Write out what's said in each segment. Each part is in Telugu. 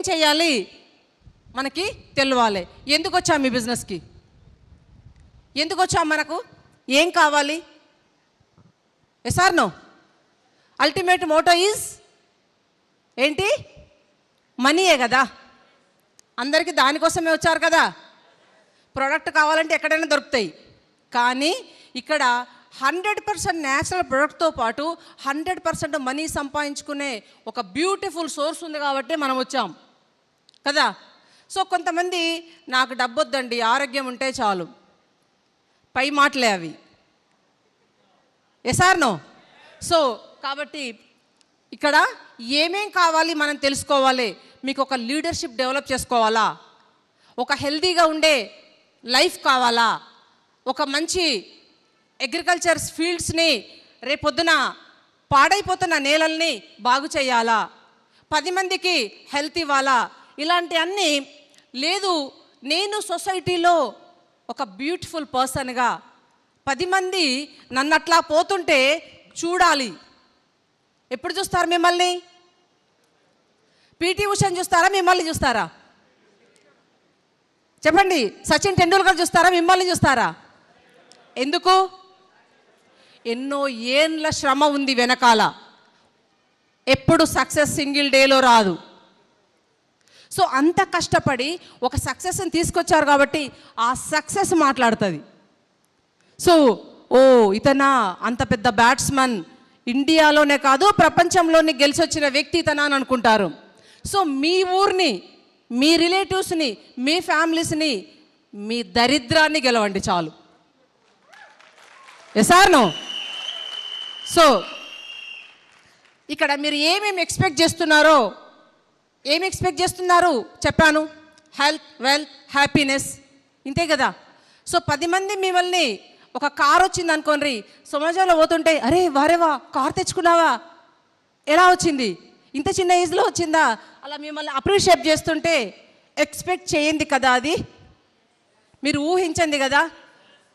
చేయాలి మనకి తెలవాలి. ఎందుకు వచ్చాం ఈ బిజినెస్కి, ఎందుకు వచ్చాం, మనకు ఏం కావాలి? Yes or no? Ultimate motto is ఏంటి? మనీయే కదా. అందరికీ దానికోసమే వచ్చారు కదా. ప్రోడక్ట్ కావాలంటే ఎక్కడైనా దొరుకుతాయి, కానీ ఇక్కడ 100% న్యాచురల్ ప్రొడక్ట్తో పాటు 100% మనీ సంపాదించుకునే ఒక బ్యూటిఫుల్ సోర్స్ ఉంది కాబట్టి మనం వచ్చాం కదా. సో కొంతమంది నాకు డబ్బు వద్దండి, ఆరోగ్యం ఉంటే చాలు, పై మాటలే అవి. Yes or no? సో కాబట్టి ఇక్కడ ఏమేం కావాలి మనం తెలుసుకోవాలి. మీకు ఒక లీడర్షిప్ డెవలప్ చేసుకోవాలా, ఒక హెల్తీగా ఉండే లైఫ్ కావాలా, ఒక మంచి అగ్రికల్చర్ ఫీల్డ్స్ని రేపొద్దున పాడైపోతున్న నేలల్ని బాగు చేయాలా, 10 మందికి హెల్త్ ఇవ్వాలా, ఇలాంటి అన్నీ లేదు. నేను సొసైటీలో ఒక బ్యూటిఫుల్ పర్సన్గా 10 మంది నన్ను అట్లా పోతుంటే చూడాలి. ఎప్పుడు చూస్తారు మిమ్మల్ని? పీటీ ఉషాని చూస్తారా, మిమ్మల్ని చూస్తారా? చెప్పండి. సచిన్ టెండూల్కర్ చూస్తారా, మిమ్మల్ని చూస్తారా? ఎందుకు? ఎన్నో ఏండ్ల శ్రమ ఉంది వెనకాల. ఎప్పుడు సక్సెస్ సింగిల్ డేలో రాదు. సో అంత కష్టపడి ఒక సక్సెస్ని తీసుకొచ్చారు కాబట్టి ఆ సక్సెస్ మాట్లాడుతుంది. సో ఓ ఇతనా అంత పెద్ద బ్యాట్స్మన్, ఇండియాలోనే కాదు ప్రపంచంలోనే గెలిచొచ్చిన వ్యక్తి ఇతనా అని అనుకుంటారు. సో మీ ఊరిని, మీ రిలేటివ్స్ని, మీ ఫ్యామిలీస్ని, మీ దరిద్రాన్ని గెలవండి చాలు. Yes or no? సో ఇక్కడ మీరు ఏమేమి ఎక్స్పెక్ట్ చేస్తున్నారో, ఏమి ఎక్స్పెక్ట్ చేస్తున్నారు చెప్పాను. హెల్త్, వెల్త్, హ్యాపీనెస్, ఇంతే కదా. సో 10 మంది మిమ్మల్ని, ఒక కార్ వచ్చింది అనుకోండి, సమాజంలో పోతుంటే అరే వారేవా కార్ తెచ్చుకున్నావా, ఎలా వచ్చింది, ఇంత చిన్న ఏజ్లో వచ్చిందా, అలా మిమ్మల్ని అప్రిషియేట్ చేస్తుంటే ఎక్స్పెక్ట్ చేయండి కదా, అది మీరు ఊహించండి కదా.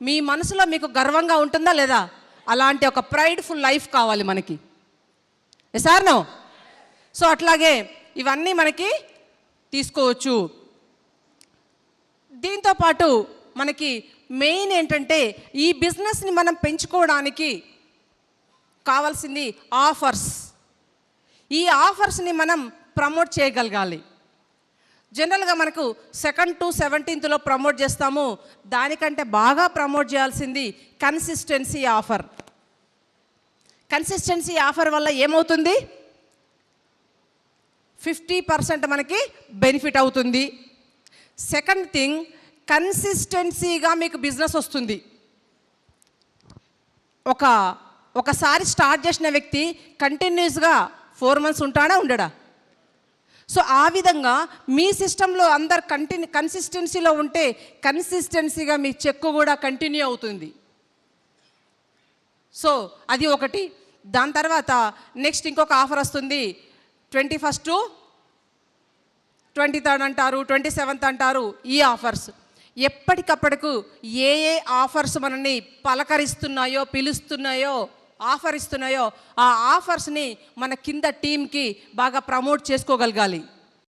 మీ మనసులో మీకు గర్వంగా ఉంటుందా లేదా? అలాంటి ఒక ప్రైడ్ఫుల్ లైఫ్ కావాలి మనకి. Yes or no? సో అట్లాగే ఇవన్నీ మనకి తీసుకోవచ్చు. దీంతోపాటు మనకి మెయిన్ ఏంటంటే ఈ బిజినెస్ని మనం పెంచుకోవడానికి కావాల్సింది ఆఫర్స్. ఈ ఆఫర్స్ని మనం ప్రమోట్ చేయగలగాలి. జనరల్గా మనకు 2nd to 17th ప్రమోట్ చేస్తాము. దానికంటే బాగా ప్రమోట్ చేయాల్సింది కన్సిస్టెన్సీ ఆఫర్. కన్సిస్టెన్సీ ఆఫర్ వల్ల ఏమవుతుంది? 50% మనకి బెనిఫిట్ అవుతుంది. సెకండ్ థింగ్, కన్సిస్టెన్సీగా మీకు బిజినెస్ వస్తుంది. ఒకసారి స్టార్ట్ చేసిన వ్యక్తి కంటిన్యూస్గా 4 months ఉంటాడా, ఉండడా? సో ఆ విధంగా మీ సిస్టంలో అందరు కన్సిస్టెన్సీలో ఉంటే కన్సిస్టెన్సీగా మీ చెక్కు కూడా కంటిన్యూ అవుతుంది. సో అది ఒకటి. దాని తర్వాత నెక్స్ట్ ఇంకొక ఆఫర్ వస్తుంది. 21st to 23rd అంటారు, 27th అంటారు. ఈ ఆఫర్స్ ఎప్పటికప్పటికు ఏ ఏ ఆఫర్స్ మనల్ని పలకరిస్తున్నాయో, పిలుస్తున్నాయో, ఆఫర్ ఇస్తున్నాయో ఆ ఆఫర్స్ని మన కింద టీంకి బాగా ప్రమోట్ చేసుకోగలగాలి.